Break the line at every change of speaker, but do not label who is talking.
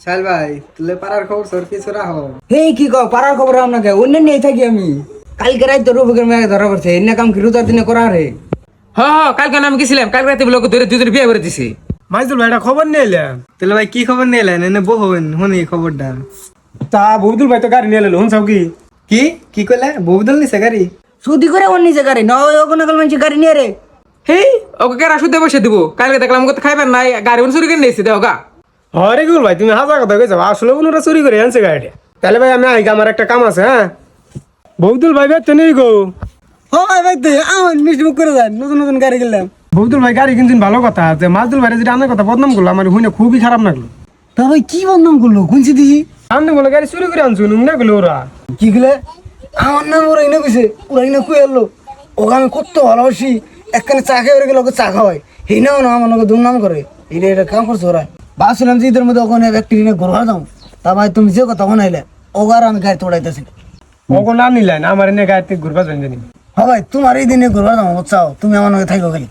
শাল ভাই তুলে পাড়ার খবর সর কিছু রাখো।
এই কি কও পাড়ার খবর আপনাকে অন্য নিয়ে থাকি আমি কালকে রাত রবিকের মেয়ে ধরা পড়ছে এনে কাম কি রোজার দিনে করা রে।
কালকে আমি গেছিলাম কালকে রাতে লোক ধরে দুজন বিয়ে করে দিছি।
মাইজুল ভাই একটা খবর নিয়ে এলাম।
তাহলে ভাই কি খবর নিয়ে এলেন এনে বহুন শুনি খবরটা।
তা বৌদুল ভাই তো গাড়ি নিয়ে এলো শুনছাও কি?
কি কি কইলে বহুদল নিছে গাড়ি?
সুদি করে অন্য যে গাড়ি না ওখানে গেল মানুষ গাড়ি নিয়ে রে।
হেই ওকে কেরা শুদ্ধ বসে দিব কালকে দেখলাম ওকে খাইবেন নাই গাড়ি চুরি করে নিয়েছি দেও গা।
হরে গুল ভাই তুমি হাজার কথা কইছো আসলে ওরা চুরি করে আনছে গাড়িটা। তাহলে ভাই আমি আইগা আমার একটা কাম আছে হ্যাঁ। বৌদুল ভাই বেচতে নেই গো।
হয় ভাই তো আমার মিষ্টি মুখ করে যান নতুন নতুন গাড়ি কিনলাম।
বৌদুল ভাই গাড়ি কিনছেন ভালো কথা যে মাজদুল ভাই যেটা আনার কথা বদনাম করলো আমার শুনে খুবই খারাপ লাগলো।
তা ভাই কি বদনাম করলো কোনছি দিহি
সামনে বলে গাড়ি চুরি করে আনছুন না গেলো ওরা।
কি গেলে আমার নাম ওরা ইনে কইছে ওরা ইনে কই এলো ওকে আমি কত ভালোবাসি একখানে চা খেয়ে ওরা গেলে ওকে চা খাওয়াই এই নাও না আমার লোকে দুর্নাম করে এটা কাম করছে ওরা ভাবছিলাম যে ঈদের মধ্যে ওখানে ব্যক্তি নিয়ে ঘর দাও তা ভাই তুমি যে কথা শোনাইলে ওগার আমি গাড়ি তোড়াইতেছি
ওকে না নিলেন আমার এনে গাড়িতে ঘুরবা জানি।
হ্যাঁ ভাই তোমার এই দিনে ঘুরবার দাও চাও তুমি আমার লগে থাকো খালি।